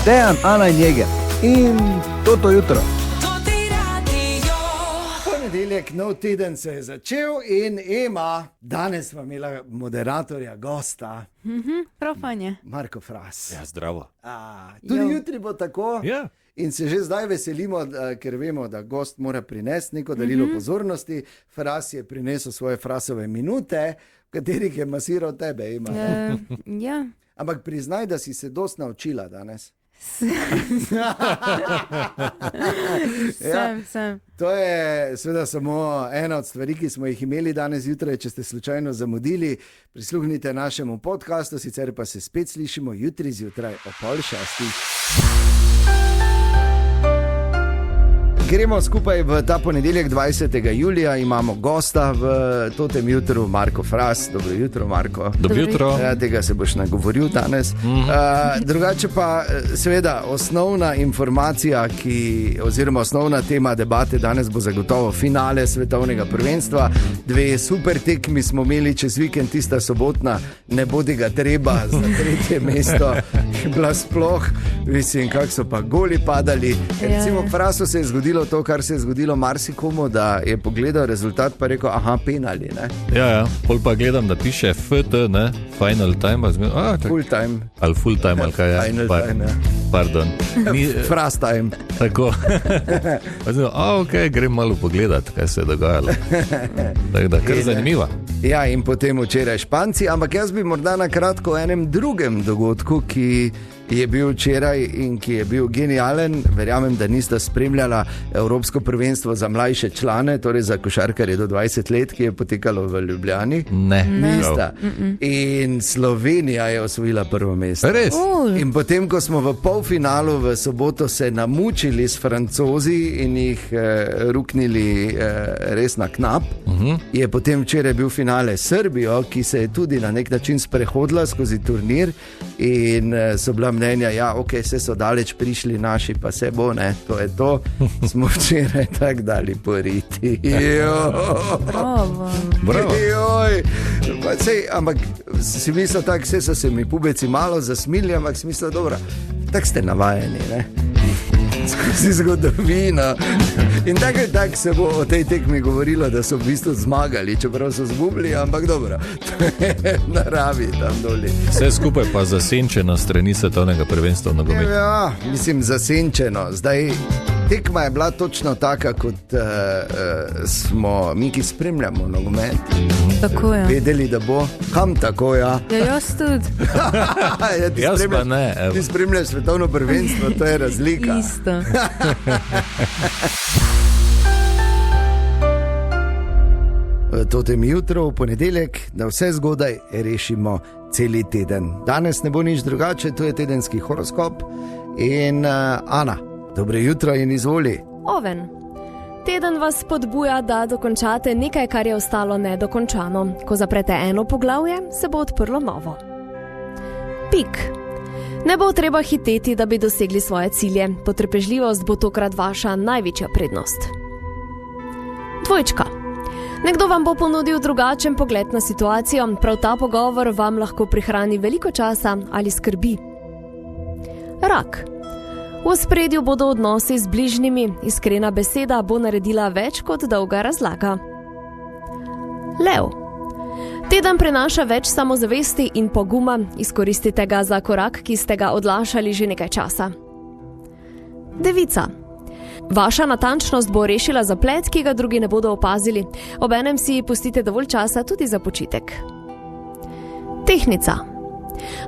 Dejan, Ana in Jeger. In to jutro. Ponedeljek, nov teden se je začel in Ema, danes smo imeli moderatorja, gosta. Prav fajn. Marko Fras. Ja, zdravo. Tudi jutri bo tako. Ja. In se že zdaj veselimo, ker vemo, da gost mora prinesti neko darilo pozornosti. Fras je prinesel svoje Frasove minute, v katerih je masiral tebe, Ema. Ja. Ampak priznaj, da si se dosti naučila danes. Sem. To je seveda samo ena od stvari, ki smo jih imeli danes zjutraj. Če ste slučajno zamudili, prisluhnite našemu podcastu, sicer pa se spet slišimo jutri zjutraj o 5:30. Gremo skupaj v ta ponedeljek 20. julija, imamo gosta v totem jutru, Marko Fras. Dobro jutro, Marko. Dobro jutro. Tega se boš nagovoril danes. Drugače pa seveda osnovna informacija, oziroma osnovna tema debate danes bo zagotovo finale svetovnega prvenstva. 2 super tekmi smo imeli čez vikend, tista sobotna, ne bodi ga treba za 3. mesto. Bila sploh, mislim, kako so pa goli padali. Recimo Frasu se je zgodilo to, kar se je zgodilo marsikomu, da je pogledal rezultat pa rekel, penali, ne? Ja, pol pa gledam, da piše FT, ne? Final time. Full time. Ali full time, ali kaj je? Final time, ja. Pardon. Fras time. Tako. Ok, grem malo pogledat, kaj se je dogajalo. Tako da, kar zanimiva. Ja, in potem včeraj Španci, ampak jaz bi morda na kratko o enem drugem dogodku, ki je bil včeraj in ki je bil genijalen. Verjamem, da niste spremljala Evropsko prvenstvo za mlajše člane, torej za košarkarje do 20 let, ki je potekalo v Ljubljani. Ne. Nista. In Slovenija je osvojila prvo mesto. Res? In potem, ko smo v polfinalu v soboto se namučili s Francozi in jih ruknili res na knap, je potem včeraj bil finale s Srbijo, ki se je tudi na nek način sprehodila skozi turnir in so bila mnenja, vse so daleč prišli naši, pa se bo, ne, to je to. Smo včeraj tako dali poriti. Bravo. Ampak si mislil tako, vse so se mi pubeci malo zasmili, ampak si mislil, dobro, tako ste navajeni, ne? Skozi zgodovino. In tako se bo o tej tekmi govorilo, da so v bistvu zmagali, čeprav so zgubili, ampak dobro, to je naravi tam doli. Vse skupaj pa zasenčeno strani svetovnega prvenstva v nogometu. Ja, mislim zasenčeno. Zdaj, tekma je bila točno taka, kot smo mi, ki spremljamo nogomet. Tako je. Vedeli, da bo. Kam tako, ja? Ja, jaz tudi. Jaz pa ne. Ti spremljaš svetovno prvenstvo, to je razlika. Isto. V totem jutru, v ponedeljek, da vse zgodaj rešimo celi teden. Danes ne bo nič drugače, to je tedenski horoskop. In Ana, dobro jutro in izvoli. Oven. Teden vas spodbuja, da dokončate nekaj, kar je ostalo nedokončano. Ko zaprete eno poglavje, se bo odprlo novo. Pik. Ne bo treba hiteti, da bi dosegli svoje cilje. Potrpežljivost bo tokrat vaša največja prednost. Dvojčka. Nekdo vam bo ponudil drugačen pogled na situacijo, prav ta pogovor vam lahko prihrani veliko časa ali skrbi. Rak. V ospredju bodo odnosi z bližnjimi, iskrena beseda bo naredila več kot dolga razlaga. Lev. Teden prenaša več samozavesti in poguma, izkoristite ga za korak, ki ste ga odlašali že nekaj časa. Devica. Vaša natančnost bo rešila zaplet, ki ga drugi ne bodo opazili. Obenem si pustite dovolj časa tudi za počitek. Tehnica.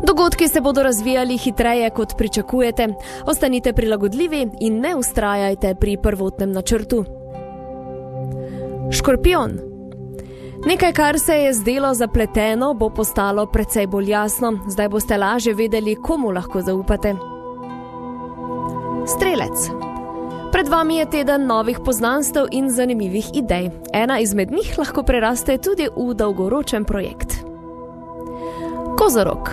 Dogodki se bodo razvijali hitreje, kot pričakujete. Ostanite prilagodljivi in ne vztrajajte pri prvotnem načrtu. Škorpijon. Nekaj, kar se je zdelo zapleteno, bo postalo precej bolj jasno. Zdaj boste lažje vedeli, komu lahko zaupate. Strelec. Pred vami je teden novih poznanstev in zanimivih idej. Ena izmed njih lahko preraste tudi v dolgoročen projekt. Kozorog.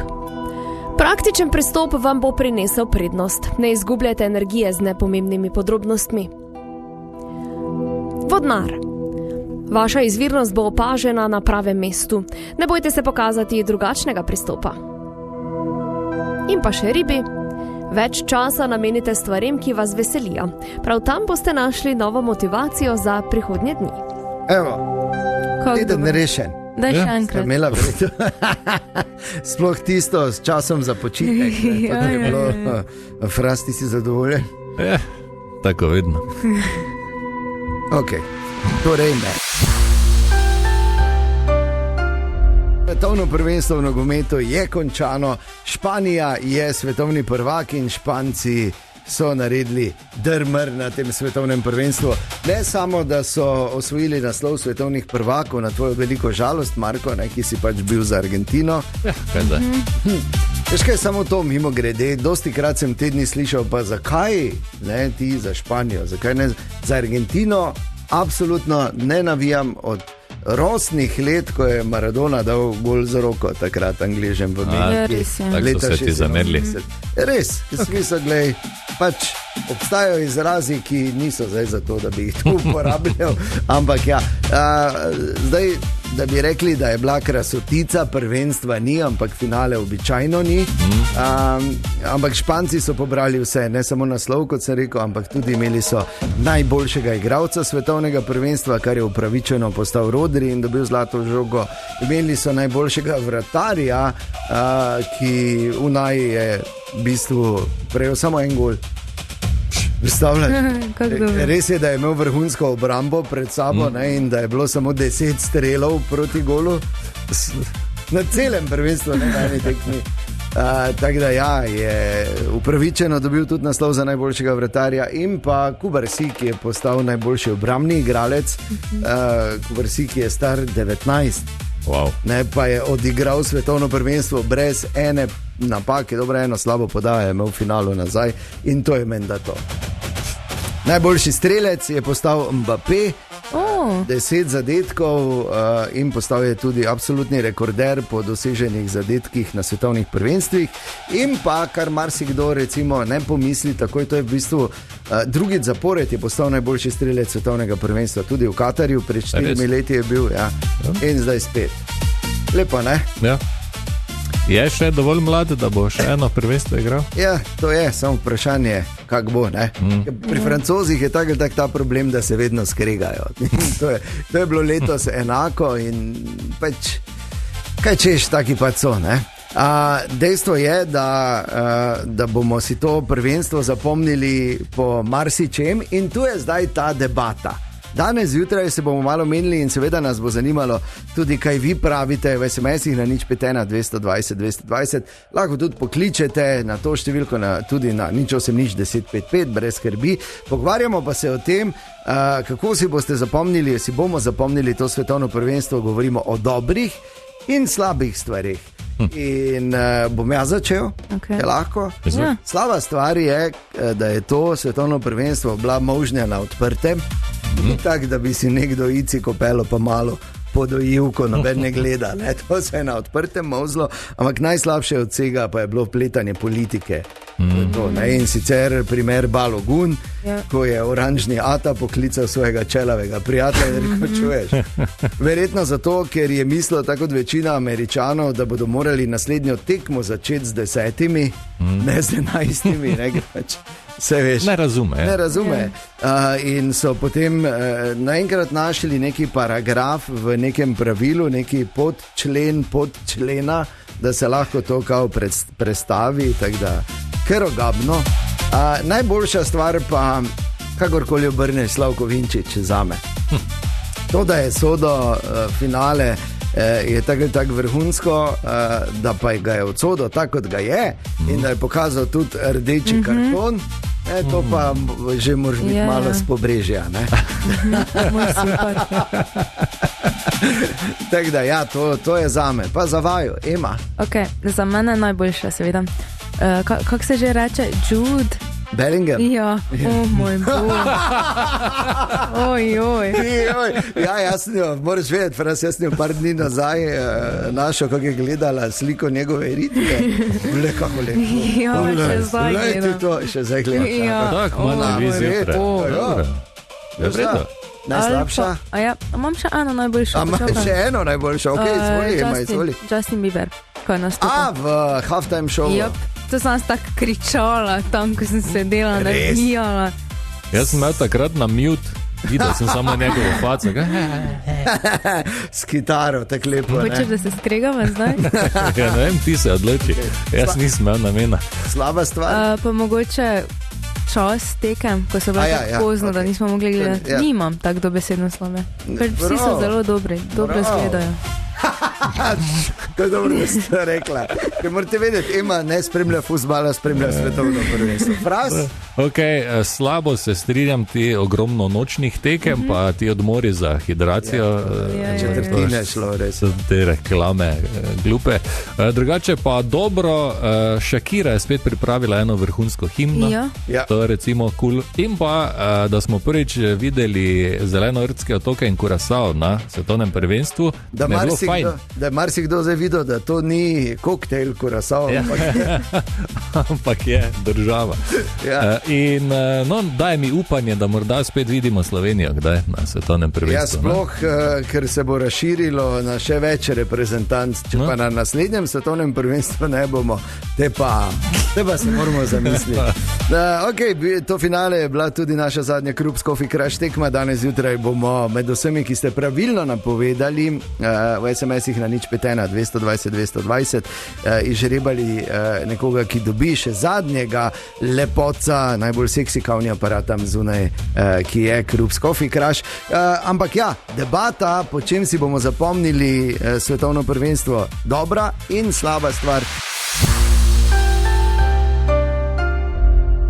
Praktičen pristop vam bo prinesel prednost. Ne izgubljajte energije z nepomembnimi podrobnostmi. Vodnar. Vaša izvirnost bo opažena na pravem mestu. Ne bojte se pokazati drugačnega pristopa. In pa še ribi. Več časa namenite stvarem, ki vas veselijo. Prav tam boste našli novo motivacijo za prihodnje dni. Evo, Kako teden dobro. rešen. Daj še Ste enkrat. imela verjetno sploh tisto s časom za počitek. Ne? To je bilo, Fras, ti si zadovoljen? Tako vedno. Ok, torej ne. Svetovno prvenstvo v nogometu je končano, Španija je svetovni prvak in Španci so naredili drmr na tem svetovnem prvenstvu. Ne samo, da so osvojili naslov svetovnih prvakov, na tvojo veliko žalost, Marko, ne, ki si pač bil za Argentino. Kaj zdaj? Veš kaj, samo to mimo grede, dosti krat sem te dni slišal, pa zakaj ne ti za Španijo, zakaj ne za Argentino, absolutno ne navijam od rosnih let, ko je Maradona dal gol za roko takrat Angležem v Mehiki. res je. Tako so se ti zamerili. Res, smisel, glej, pač obstajajo izrazi, ki niso zdaj za to, da bi jih tu uporabljal, ampak ja, zdaj, da bi rekli, da je bila krasotica, prvenstva ni, ampak finale običajno ni, ampak Španci so pobrali vse, ne samo naslov, kot sem rekel, ampak tudi imeli so najboljšega igralca svetovnega prvenstva, kar je upravičeno postal Rodri in dobil zlato žogo. Imeli so najboljšega vratarja, ki v naj je v bistvu prejel samo en gol. Kako dobro. Res je, da je imel vrhunsko obrambo pred sabo, ne, in da je bilo samo 10 strelov proti golu na celem prvenstvu, ne na eni tekmi. Tako da ja, je upravičeno dobil tudi naslov za najboljšega vratarja in pa Kubarsi, ki je postal najboljši obrambni igralec. Kubarsi, ki je star 19. Wow. Ne, pa je odigral svetovno prvenstvo brez ene napake, dobro, eno slabo podajo je imel v finalu nazaj in to je menda to. Najboljši strelec je postal Mbappé, 10 zadetkov in postal je tudi absolutni rekorder po doseženih zadetkih na svetovnih prvenstvih. In pa, kar marsikdo recimo ne pomisli, takoj to je v bistvu drugič zapored je postal najboljši strelec svetovnega prvenstva, tudi v Katarju, pred 4 leti je bil, ja. In zdaj spet. Lepo, ne? Ja. Je še dovolj mlad, da bo še eno prvenstvo igral? Ja, to je samo vprašanje, kako bo, ne? Pri Francozih je tako ta problem, da se vedno skregajo. To je bilo letos enako in pač, kaj češ, taki pač so, ne? Dejstvo je, da bomo si to prvenstvo zapomnili po marsičem in tu je zdaj ta debata. Danes zjutraj se bomo malo menili in seveda nas bo zanimalo tudi, kaj vi pravite v SMS-ih na 051 220 220. Lahko tudi pokličete na to številko, tudi na 080 1055, brez skrbi. Pogovarjamo pa se o tem, kako si boste zapomnili, si bomo zapomnili to svetovno prvenstvo, govorimo o dobrih in slabih stvarih. In bom jaz začel, je lahko. Ja. Slaba stvar je, da je to svetovno prvenstvo bila možnja na odprtem. Tako, da bi si nekdo ici kopelo pa malo podojil, ko noben ne gleda, ne? To se je na odprtem mozlo, ampak najslabše od vsega pa je bilo vpletanje politike. To, in sicer primer Balogun, ko je oranžni Ata poklical svojega čelavega prijatelja, rekel, čuješ. Verjetno zato, ker je mislil, tako kot večina Američanov, da bodo morali naslednjo tekmo začeti z 10, ne z 11, ne, pač. Veš, ne razume. In so potem naenkrat našli neki paragraf v nekem pravilu, neki podčlena, da se lahko to kao prestavi, tako da kerogabno. Najboljša stvar pa, kakorkoli obrneš, Slavko Vinčić zame. To, da je sodo finale, je tako vrhunsko, da pa ga je odsodil tako, kot ga je, in da je pokazal tudi rdeči karton. To pa že moraš biti malo s pobrežja. Tako da, ja, to je zame. Pa za vaju, Ema. Okay, za mene najboljša, seveda. Kako se že reče? Jude Bellingham. Ja, moj bog. Ojoj. Ja, jasno, moraš vedeti, Fras, jaz sem par dni nazaj našel, kako je gledala sliko njegove ritme. Le kako lepo. Ja, še zdaj gledam. Še zdaj gledam. Ja. Tako, malo vizijo. Je vredo. Najslabša? Ja, imam še eno najboljšo. Še eno najboljšo, ok, izvoli. Justin Bieber, ko je nastopil. V halftime showu. Yep. To sem tako kričala tam, ko sem sedela, navijala. Jaz sem imel takrat na mute, videl sem samo njegovo faco. S kitaro, tako lepo. Hočeš, da se skregava zdaj? Ja, ne vem, ti se odloči. Jaz nisem imel namena. Slaba stvar. Pa mogoče čas tekem, ko so bila tako pozno, da nismo mogli gledati. Ja. Nimam tako dobesedno slabe. Ker vsi so zelo dobri, dobro izgledajo. To je dobro, da ste rekla. Ker morate vedeti, Ema ne spremlja fuzbala, spremlja svetovno prvenstvo. Fras? Ok, slabo se strinjam, ti ogromno nočnih tekem, pa ti odmori za hidracijo. Četrtine šlo, res. So te reklame glupe. Drugače pa dobro, Shakira je spet pripravila eno vrhunsko himno. Ja. To je recimo cool. In pa, da smo prvič videli Zelenoortske otoke in Curaçao na svetovnem prvenstvu. Da je marsikdo zdaj videl, da to ni koktejl Curaçao, ja. Ampak je država. Ja. In no, daj mi upanje, da morda spet vidimo Slovenijo kdaj na svetovnem prvenstvu. Ja, sploh, ker se bo razširilo na še več reprezentanc, če pa na naslednjem svetovnem prvenstvu ne bomo, te pa se moramo zamisliti. To finale je bila tudi naša zadnja Krups Coffee Crush tekma. Danes zjutraj bomo med vsemi, ki ste pravilno napovedali v SMS-ih na 051 220 220 izžrebali nekoga, ki dobi še zadnjega lepotca, najbolj seksi kavni aparat tam zunaj, ki je Krups Coffee Crush. Ampak ja, debata, po čem si bomo zapomnili svetovno prvenstvo, dobra in slaba stvar.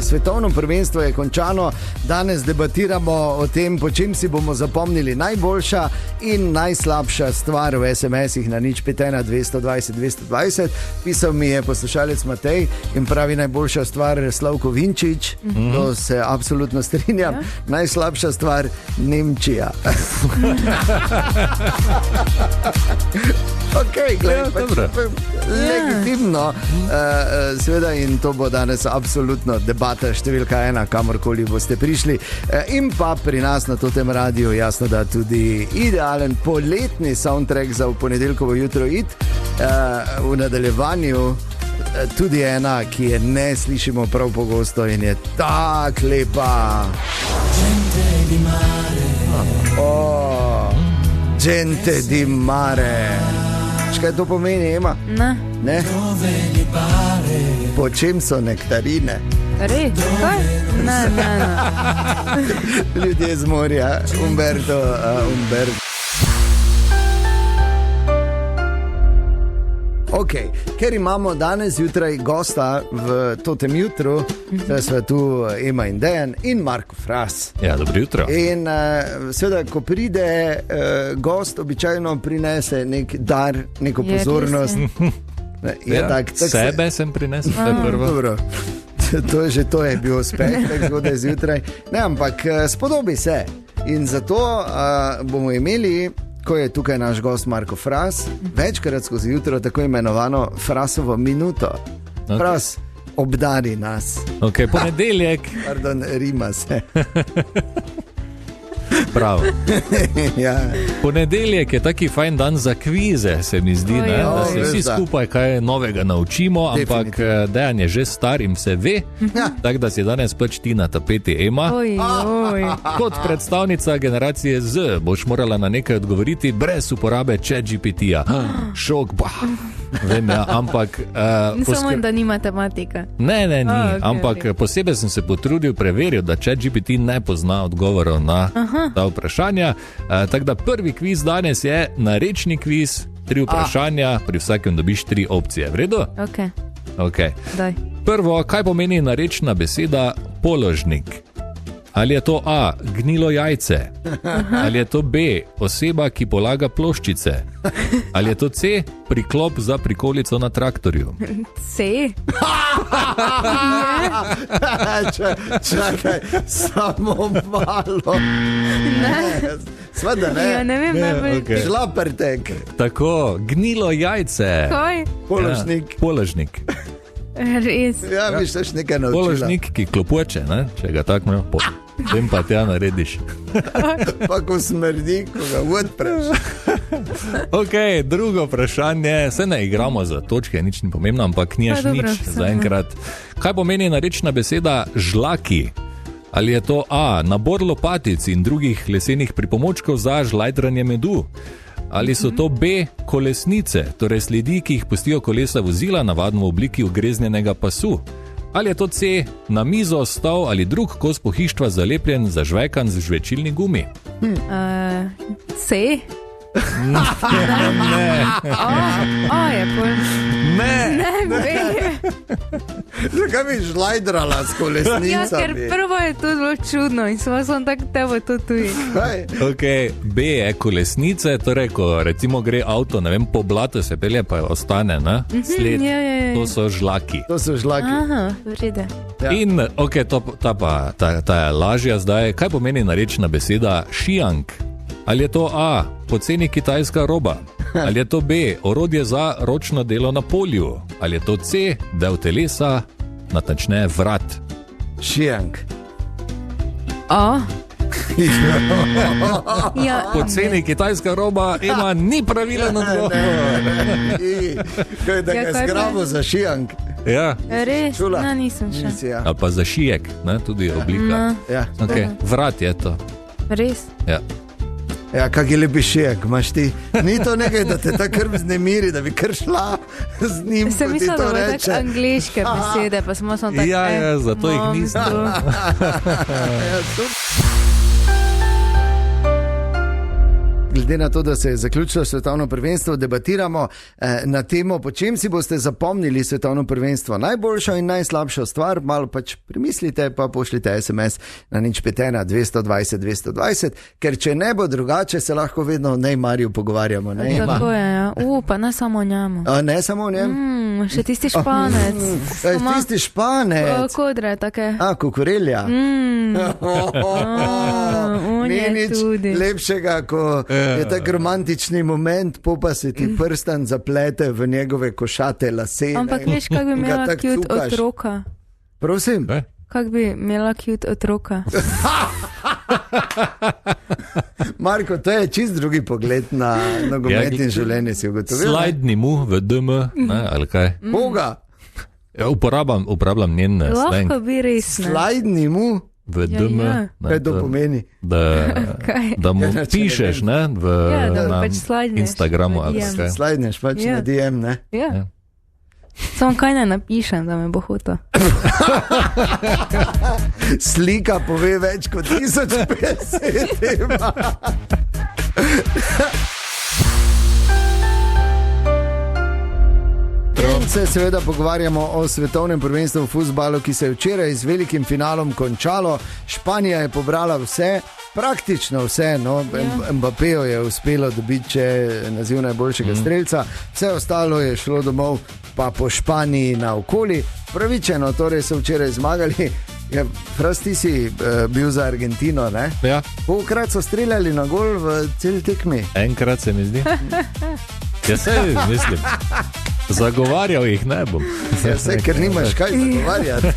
Svetovno prvenstvo je končano, danes debatiramo o tem, po čem si bomo zapomnili najboljša in najslabša stvar v SMS-ih na 051 220 220. Pisal mi je poslušalec Matej in pravi najboljša stvar Slavko Vinčič, to se absolutno strinjam, najslabša stvar Nemčija. Ok, gledaj, legitimno, seveda, in to bo danes absolutno debata številka 1, kamorkoli boste prišli. In pa pri nas na Totem radiju, jasno, da tudi idealen poletni soundtrack za v ponedeljkovo jutro v nadaljevanju, tudi ena, ki je ne slišimo prav pogosto in je tak lepa. Gente di mare. Kaj to pomeni, Ema? Ne? Po čem so nektarine? Res? Kaj? Ne. Ljudje z morja, Umberto. Ok, ker imamo danes zjutraj gosta v Totem jutru, sva tu Ema in Dejan in Marko Fras. Ja, dobro jutro. In seveda, ko pride gost, običajno prinese nek dar, neko pozornost. Sebe sem prinesel, to je prvo. Dobro. To je bil uspeh, tako zgodaj zjutraj. Ne, ampak spodobi se. In zato bomo imeli, ko je tukaj naš gost Marko Fras, večkrat skozi jutro tako imenovano Frasovo minuto. Fras, obdari nas. Ok, ponedeljek. Pardon, rima se. Prav. Ja. Ponedeljek je taki fajn dan za kvize, se mi zdi, da se vsi skupaj kaj novega naučimo, ampak Dejan je že star in vse ve, tako da si danes pač ti na tapeti, Ema. Kot predstavnica generacije Z boš morala na nekaj odgovoriti brez uporabe ChatGPT-ja. Šok, vem, ja, ampak... Samo da ni matematika. Ne, ni, ampak posebej sem se potrudil, preveril, da ChatGPT ne pozna odgovorov na ta vprašanja. Tako da prvi kviz danes je narečni kviz, 3 vprašanja, pri vsakem dobiš 3 opcije. V redu? Ok. Daj. Prvo, kaj pomeni narečna beseda položnik? Ali je to A, gnilo jajce? Ali je to B, oseba, ki polaga ploščice? Ali je to C, priklop za prikolico na traktorju? C? Čakaj, samo malo. Ne. Sveda ne. Ja, ne vem, Okay. Šlapertek. Tako, gnilo jajce. Kaj? Položnik. Ja, položnik. Res. Ja, bi se še nekaj naučila. Položnik, ki klopoče, ne? Če ga tako ne, vem pa te narediš. Pa ko smrdi, ko ga odpreš. Ok, drugo vprašanje. Se ne igramo za točke, nič ni pomembno, ampak niš nič zaenkrat. Kaj pomeni narečna beseda žlaki? Ali je to A, nabor lopatic in drugih lesenih pripomočkov za žlajdranje medu? Ali so to B, kolesnice, torej sledi, ki jih pustijo kolesa vozila, navadno v obliki ugreznjenega pasu? Ali je to C, na mizo, stol ali drug kos pohištva zalepljen, zažvekan z žvečilni gumi? C? Ne. Je pol. Ne. Zakaj bi žlajdrala s kolesnicami? Ja, ker prvo je to zelo čudno in sem tako tebo to tudi. Ok, B je kolesnice, torej ko recimo gre avto, ne vem, po blatu se pelje, pa ostane, ne? Sled. To so žlaki. To so žlaki. Aha, vrede. Ja. In, ok, ta je lažja zdaj. Kaj pomeni narečna beseda šijank? Ali je to A, poceni kitajska roba? Ali je to B, orodje za ročno delo na polju? Ali je to C, del telesa, natančneje vrat? Šijank. A? Ja, poceni kitajska roba ima ni pravilen odgovor. Kaj da ga zgrabo za šijank? Ja. Res? Ne, nisem še. A pa za šijek, ne, tudi oblika. Ja. Okay. Vrat je to. Res? Ja. Ja, kak je lepi šijek, imaš ti. Ni to nekaj, da te ta krv znemiri, da bi kar šla z njim, sem ko ti mislila, to da reče. tako angliške besede, pa smo tako... Ja, zato jih nisem. Glede na to, da se je zaključilo svetovno prvenstvo, debatiramo na temo, po čem si boste zapomnili svetovno prvenstvo. Najboljšo in najslabšo stvar, malo pač premislite, pa pošljite SMS na 051 220 220, ker če ne bo drugače, se lahko vedno o Neymarju pogovarjamo. Tako je, ja. Pa ne samo o njemu. Ne samo o njem? Še tisti Španec. Tisti Španec. Kodre, take. Kukurelja. On je tudi. Lepšega, ko je tak romantični moment, pa se ti prstan zaplete v njegove košate lase. Ampak veš, kak bi imela cute otroka? Prosim? Kak bi imela cute otroka? Marko, to je čist drugi pogled na nogomet in življenje, si ugotovil. Slajdni mu v DM, ne, ali kaj? Koga? Ja, uporabljam njen slang. Lahko bi res, ne. Slajdni mu? V DM. Kaj to pomeni? Da mu pišeš, ne, na Instagramu ali kaj. Slajdneš pač na DM, ne? Ja. Samo kaj ne napišem, da me bo hotel. Slika pove več kot 1000 besed. Se seveda pogovarjamo o svetovnem prvenstvu v fuzbalu, ki se je včeraj z velikim finalom končalo. Španija je pobrala vse, praktično vse, no, Mbappéju je uspelo dobiti naziv najboljšega strelca, vse ostalo je šlo domov pa po Španiji naokoli. Pravičeno, torej so včeraj zmagali. Ja, Fras, ti si bil za Argentino, ne? Ja. Kolikokrat so streljali na gol v celi tekmi? Enkrat se mi zdi. Ja, se mislim. Zagovarjal jih ne bom. Ja, vse, ker nimaš kaj zagovarjati.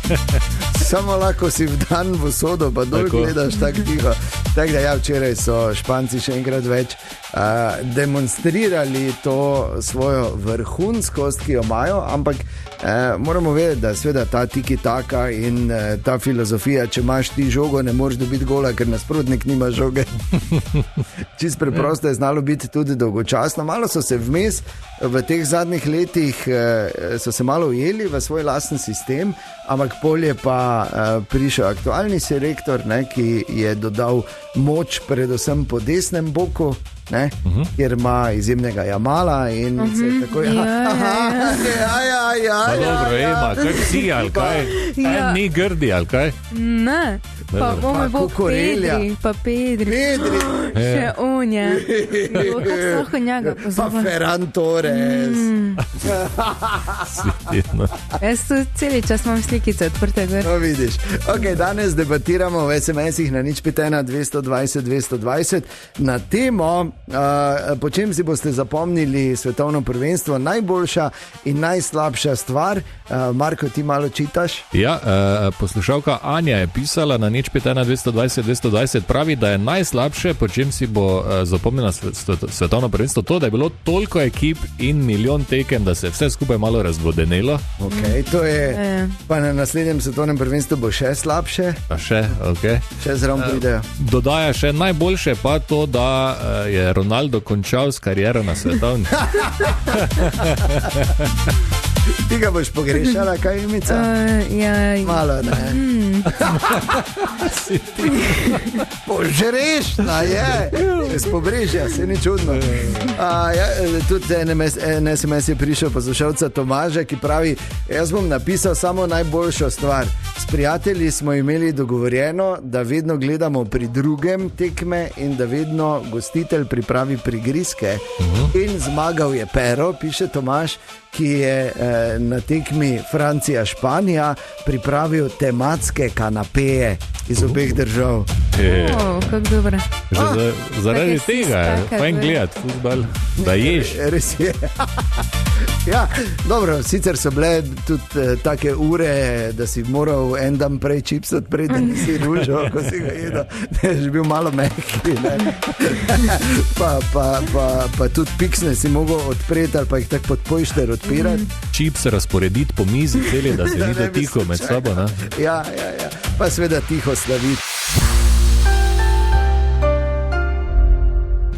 Samo lahko si vdan v sodo, pa dol gledaš tako tiho. Tako da ja, včeraj so Španci še enkrat več demonstrirali to svojo vrhunskost, ki jo imajo, ampak moramo vedeti, da seveda ta tiki-taka in ta filozofija, če imaš ti žogo, ne moreš dobiti gola, ker nasprotnik nima žoge. Čist preprosto je znalo biti tudi dolgočasno. Malo so se vmes v teh zadnjih letih so se malo ujeli v svoj lasten sistem, ampak polje pa prišel aktualni selektor, ne, ki je dodal moč predvsem po desnem boku, ne, kjer ima izjemnega Jamala in se tako dobro, Ema, kaj si, ali kaj? Ni grdi, ali kaj? Ne, pa bomo bo Pedri. Še on je. Kako njega Pa Ferran Torres. Jaz tu celi čas imam slikice odprte gor. No, vidiš. Ok, danes debatiramo v SMS-ih na 051 220 220 na temo, Po čem si boste zapomnili svetovno prvenstvo? Najboljša in najslabša stvar. Marko, ti malo čitaš? Ja, poslušalka Anja je pisala na nič 51220 pravi, da je najslabše, po čem si bo zapomnila svetovno prvenstvo, to, da je bilo toliko ekip in milijon tekem, da se je vse skupaj malo razvodenelo. Okay, to je, pa na naslednjem svetovnem prvenstvu bo še slabše. Pa še, ok. Še zraven pridejo. Dodaja še najboljše pa to, da je Ronaldo končal s kariero na svetovni. Ti ga boš pogrešala, kaj imica? Malo, ne. Požrešna je. Z pobrežja, se ni čudno. Tudi en SMS je prišel poslušalca Tomaža, ki pravi, jaz bom napisal samo najboljšo stvar. S prijatelji smo imeli dogovorjeno, da vedno gledamo pri drugem tekme in da vedno gostitelj pripravi prigrizke. In zmagal je Pero, piše Tomaž, ki je na tekmi Francija-Španija pripravil tematske kanapeje iz obeh držav. Kako dobro. Zaradi tega je fajn gledati futbol, da ješ. Res je. Ja, dobro, sicer so bile tudi take ure, da si moral en dan prej čips odpreti, da nisi ružal, ko si ga jedel, da je že bil malo mehki. Pa tudi piksne si mogel odpreti ali pa jih tako pod pojšter odpirati. Čips razporediti po mizi celi, da se ni dotikal med sabo. Ne? Ja, pa seveda tiho slaviti.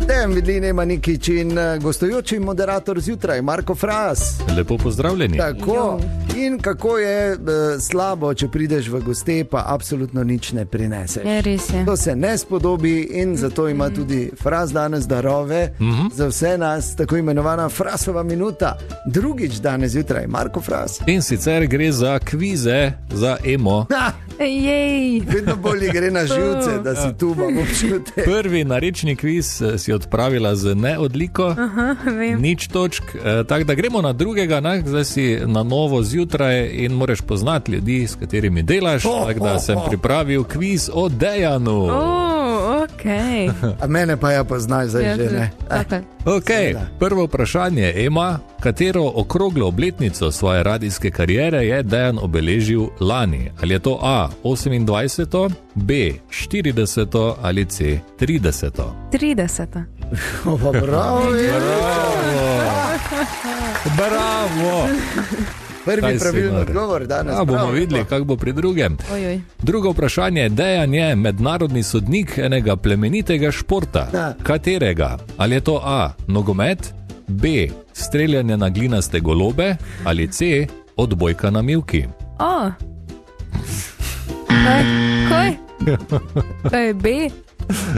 Dejan Vidlin, Ema Nikič in gostujoči moderator zjutraj, Marko Fras. Lepo pozdravljeni. Tako. In kako je slabo, če prideš v goste, pa absolutno nič ne prineseš. Je, res je. To se ne spodobi in zato ima tudi Fras danes darove za vse nas, tako imenovana Frasova minuta. Drugič danes zjutraj, Marko Fras. In sicer gre za kvize za Emo. Jej. Vedno bolj gre na živce, da si tu imam občutek. Prvi narečni kviz si odpravila z neodliko. Vem. Nič točk. Tako da gremo na drugega, zdaj si na novo zjutraj in moraš poznati ljudi, s katerimi delaš. Tako da sem pripravil kviz o Dejanu. Okay. A mene pa ja poznaj zdaj že, ne? Okay. Prvo vprašanje, Ema, katero okroglo obletnico svoje radijske kariere je Dejan obeležil lani? Ali je to A, 28., B, 40. ali C, 30. 30. Bravo! Prvi pravilen odgovor danes. Bomo videli, kako bo pri drugem. Drugo vprašanje. Dejan je mednarodni sodnik enega plemenitega športa. Katerega? Ali je to A, nogomet, B, streljanje na glinaste golobe ali C, odbojka na mivki? Kaj? To je B?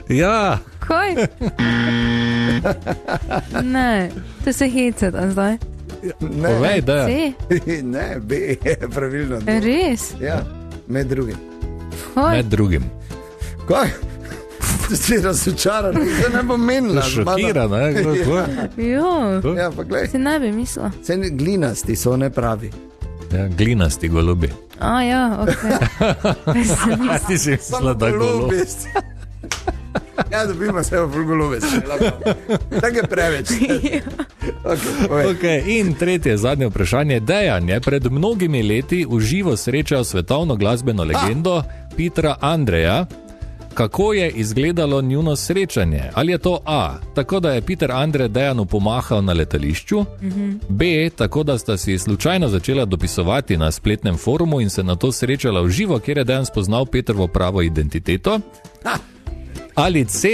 Ja. Kaj? Ne, to se hecet, a zdaj? Povej, da. Ne, B je pravilno. Res? Ja, med drugim. Med drugim. Kaj? Ti si razočaran, to ne bom menila. Šokirana, Ja, pa glej. Si ne bi mislila. Glinasti so, ne pravi. Ja, glinasti golubi. Ja, ok. Ti si mislila, da golubi. Ja, dobimo se v golobe. Tako je preveč. Okay, in tretje, zadnje vprašanje. Dejan je pred mnogimi leti v živo srečal svetovno glasbeno legendo Petera Andreja. Kako je izgledalo njuno srečanje? Ali je to A, tako da je Peter Andre Dejanu pomahal na letališču, B, tako da sta si slučajno začela dopisovati na spletnem forumu in se nato srečala v živo, kjer je Dejan spoznal Petrovo pravo identiteto, ali C,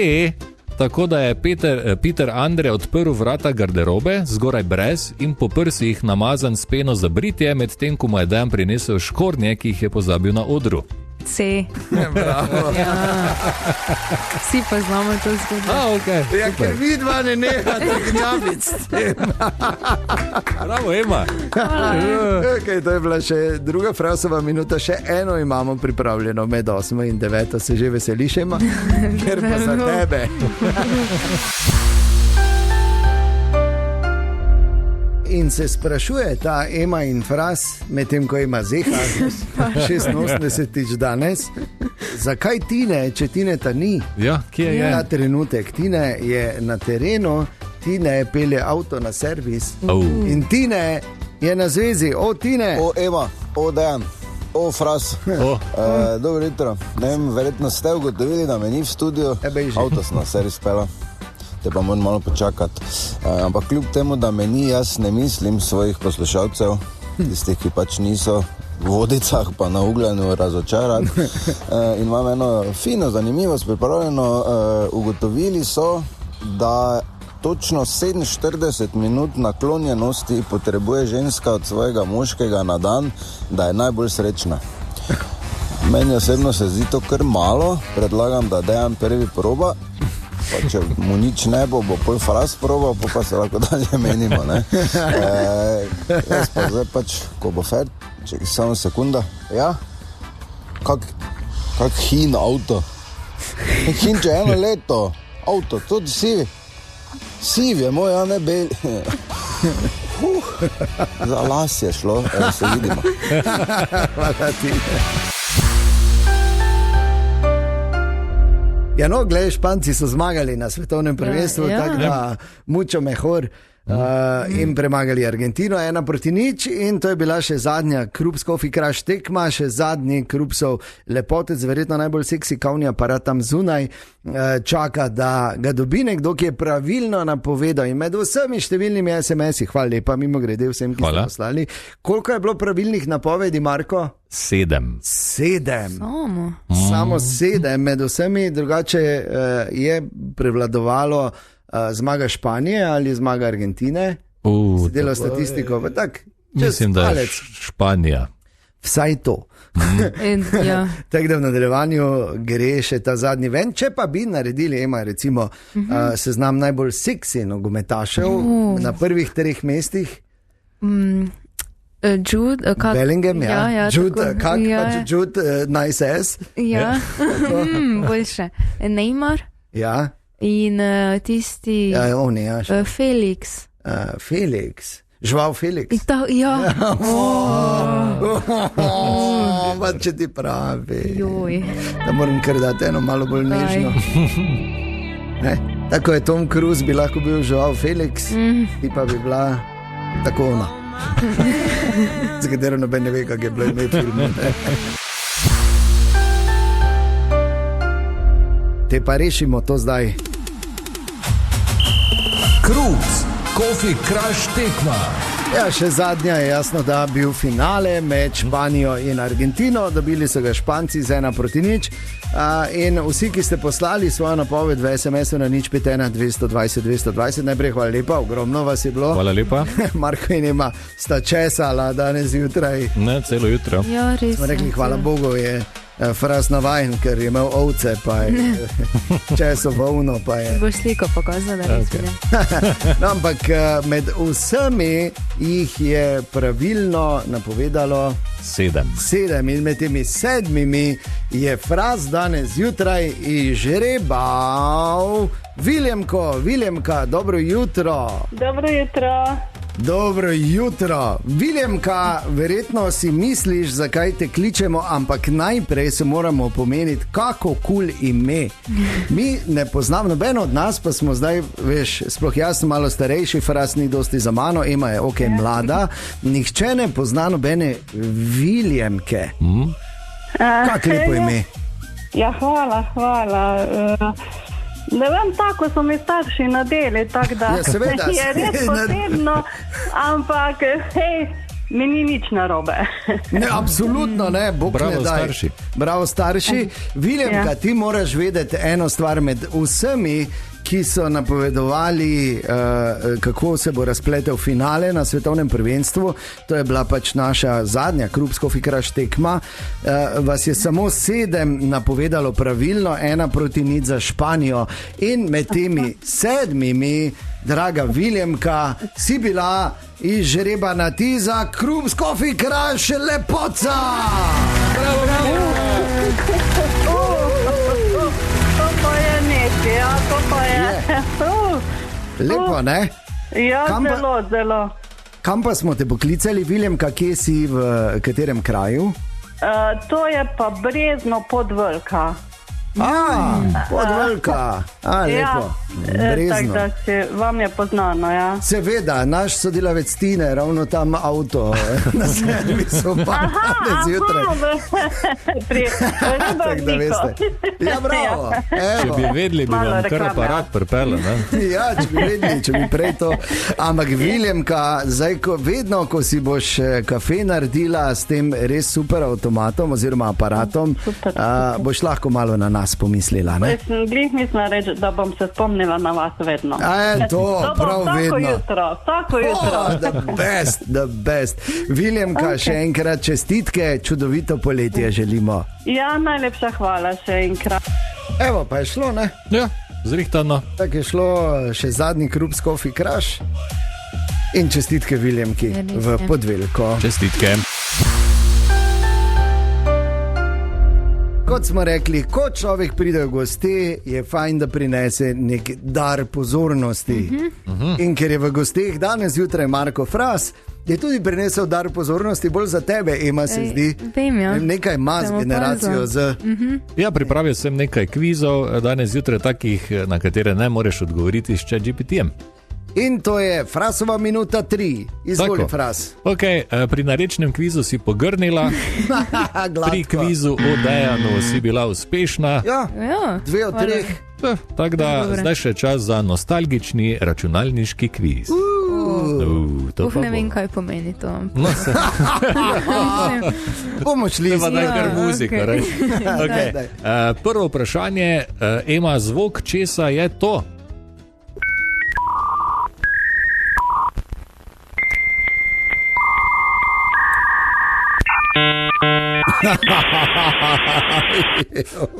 tako da je Peter Andre odprl vrata garderobe, zgoraj brez in po prsih namazan s peno za britje, medtem ko mu je Dejan prinesel škornje, ki jih je pozabil na odru. C. Bravo. Ja. Vsi pa znamo to zgodbo. Okay, ja, ker vidva ne nehate gnjavic s tem. Bravo, Ema. Okay, to je bila še druga Frasova minuta, še eno imamo pripravljeno med 8 in 9. Se že veseliš, Ema? Ker pa za tebe. In se sprašuje ta Ema in Fras, medtem ko ima zeha 86 danes, zakaj Tine, če Tineta ni? Ja, kje je? Ta trenutek. Tine je na terenu, Tine pelje avto na servis. In Tine je na zvezi. O, Tine! O, Eva, o, Dejan, o, Fras. Dobro jutro. Ne vem, verjetno ste ugotovili, da me ni v studiu. Avto sem na servis pela. Te pa moram malo počakati. Ampak kljub temu, da me ni, jaz ne mislim svojih poslušalcev, tistih, ki pač niso v Vodicah pa na Ugljanju razočarati. In imam eno fino zanimivost pripravljeno. Ugotovili so, da točno 47 minut naklonjenosti potrebuje ženska od svojega moškega na dan, da je najbolj srečna. Meni osebno se zdi to kar malo, predlagam, da Dejan prvi proba, pa če mu nič ne bo, bo pol Fras probal, pa se lahko dalje menimo, ne. Jaz pa zdaj pač, ko bo fer, čekaj samo sekunda, ja, kak hin avto, hin če eno leto, avto, tudi siv je moj, a ne bel. Za las je šlo, se vidimo. Hvala ti. Ja, no, gledaj, Španci so zmagali na svetovnem prvenstvu, tako da mucho mejor. In premagali Argentino 1-0 in to je bila še zadnja Krups Coffee Crush tekma, še zadnji Krupsov lepotec, verjetno najbolj seksi kavni aparat tam zunaj, čaka, da ga dobi nekdo, ki je pravilno napovedal in med vsemi številnimi SMS-i, hvala lepa, mimo grede vsem, ki ste poslali. Koliko je bilo pravilnih napovedi, Marko? 7. Samo 7 med vsemi, drugače je prevladovalo zmaga Španije ali zmaga Argentine? Si delal statistiko? Tak, mislim, da je Španija. Vsaj to. Tako da v nadaljevanju gre še ta zadnji ven. Če pa bi naredili, recimo, seznam najbolj seksi nogometašev na prvih 3 mestih. Jude, Bellingham, Jude, nice ass. Ja, boljše. Neymar. Ja. In tisti Felix. Felix. Žval Felix. Pa če ti pravi. Da moram kar dati eno malo bolj nežno. Tako je Tom Cruise bi lahko bil Žval Felix, ti pa bi bila tako ona. Za katero noben ne ve, kak je bilo ime filmu. Te pa rešimo to zdaj. Krups Coffee Crush tekma. Ja, še zadnja je jasno, da bil finale med Španijo in Argentino. Dobili so ga Španci z 1-0. In vsi, ki ste poslali svojo napoved v SMS-u na 051 220 220, najprej hvala lepa, ogromno vas je bilo. Hvala lepa. Marko in Ema sta česala danes jutraj. Ne, celo jutro. Ja, res. Smo rekli, hvala Bogu je Fras navajen, ker je imel ovce, pa je česo volno, pa je... Boš sliko pokazal, da res vidim. No, ampak med vsemi jih je pravilno napovedalo 7. In med temi 7 je Fras danes zjutraj izžrebal Viljemka, dobro jutro. Dobro jutro. Dobro jutro. Viljemka, verjetno si misliš, zakaj te kličemo, ampak najprej se moramo pomeniti, kako kul ime. Mi ne poznamo, noben od nas pa smo zdaj, veš, sploh jaz sem malo starejši, Fras ni dosti za mano, Ema je ok, mlada, nihče ne pozna nobene Viljemke. Kak lepo ime. Ja, hvala. Ne vem, tako so mi starši nadeli, tako da je res posebno, ampak hej, mi ni nič narobe. Ne, absolutno ne, Bog ne daj. Bravo starši. Viljemka, ti moraš vedeti eno stvar med vsemi, ki so napovedovali, kako se bo razpletel finale na svetovnem prvenstvu. To je bila pač naša zadnja Krups Coffee Crush tekma. Vas je samo 7 napovedalo pravilno, 1-0 za Španijo. In med temi 7, draga Viljemka, si bila izžrebana ti za Krups Coffee Crush lepoca! Bravo! To pa je. Lepo, ne? Ja, zelo. Kam pa smo te poklicali, Viljemka, kje si, v katerem kraju? To je pa Brezno Podvrka. Podvrka. Lepo. Tako da vam je poznano, ja. Seveda, naš sodelavec Tine, ravno tam avto na servisu, pa zjutraj. Tako da veste. Ja, bravo. Če bi vedeli, bi vam kar aparat pripela, ne? Ja, če bi vedeli, če bi prej to. Ampak Viljemka, zdaj, vedno, ko si boš kafe naredila s tem res super avtomatom oziroma aparatom, boš lahko malo na nas pomislila, ne? Glih mislim reči, da bom se spomnila na vas vedno. To prav vedno. Vsako jutro. The best. Viljemka, še enkrat čestitke, čudovito poletje želimo. Ja, najlepša hvala še enkrat. Evo, pa je šlo, ne? Ja, zrihtano. Tako je šlo še zadnji krug s Coffee Crush in čestitke Viljemki v Podvelko. Čestitke. Kot smo rekli, ko človek pride v goste, je fajn, da prinese nek dar pozornosti. In ker je v gosteh danes zjutraj Marko Fras, je tudi prinesel dar pozornosti bolj za tebe, Ema, se zdi. Nekaj ima z generacijo Z. Ja, pripravil sem nekaj kvizov danes zjutraj takih, na katere ne moreš odgovoriti s ChatGPT-jem. In to je Frasova minuta 3. Izvoli, Fras. Ok, pri narečnem kvizu si pogrnila, pri kvizu o Dejanu si bila uspešna. Ja, 2 od 3. Tako da zdaj še čas za nostalgični računalniški kviz. Ne vem, kaj pomeni to. Bomo šli z nekaj muziko. Prvo vprašanje, Ema, zvok česa je to?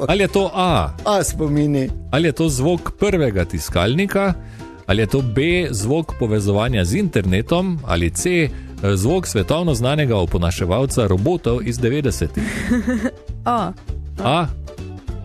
Ali je to A? Spomini. Ali je to zvok prvega tiskalnika? Ali je to B, zvok povezovanja z internetom? Ali C, zvok svetovno znanega oponaševalca robotov iz 90-ih? A?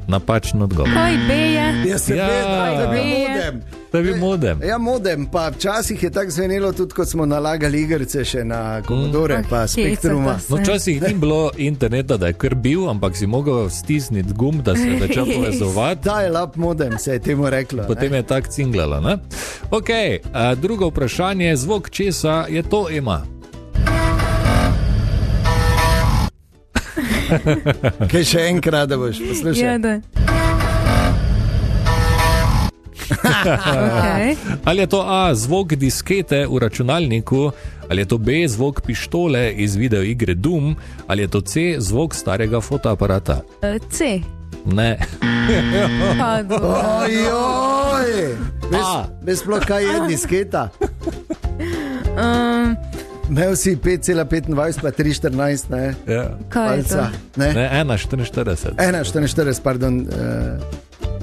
Napačen odgovor. Kaj B je? Ja, seveda, modem. To je bil modem. Ja, modem, pa včasih je tako zvenelo tudi, kot smo nalagali igrice še na Commodore, pa Spectruma. No, včasih ni bilo interneta, da je kar bil, ampak si mogel stisniti gumb, da se je začel povezovati. Da je lap modem, se je temu reklo. Potem je tak cinglala, ne? Ok, drugo vprašanje, zvok česa je to, Ema? Kaj še enkrat, da boš poslušal? Ja, da. Okay. Ali je to A, zvok diskete v računalniku, ali je to B, zvok pištole iz videoigre Doom, ali je to C, zvok starega fotoaparata? C. Ne. Ojoj! Veš sploh, kaj je disketa? Imel si 5,25 pa 3,14, ne? Ja. Kaj je to? Ne, 1,44. 1,44, pardon.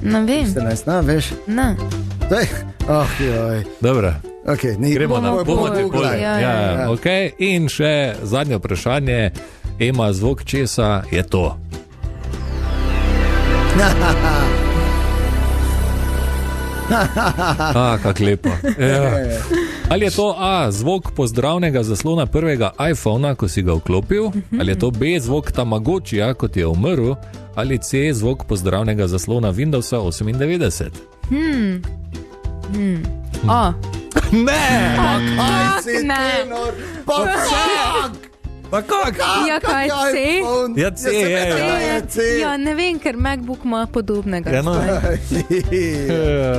Ne vem. 14, veš? Ne. Dobro. Okay, gremo na pomoč. Ja. Okay. In še zadnje vprašanje, Ema, zvok česa je to? Kako lepo. Ja. Ali je to A, zvok pozdravnega zaslona prvega iPhona, ko si ga vklopil? Ali je to B, zvok Tamagotchija, kot je umrl? Ali C, zvok pozdravnega zaslona Windowsa 98? A. Ne! Kaj si tenor? Pa kak? Ja, kaj C? Ja, C je. Ja, ne vem, ker MacBook ima podobnega. Ja, no.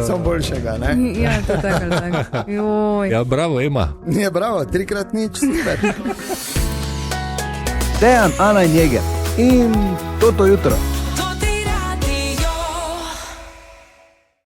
Sam boljšega, ne? Ja, to tako. Ja, bravo, Ema. Ja, bravo, 3x0, super. Dejan, Ana in Jeger. In toto jutro.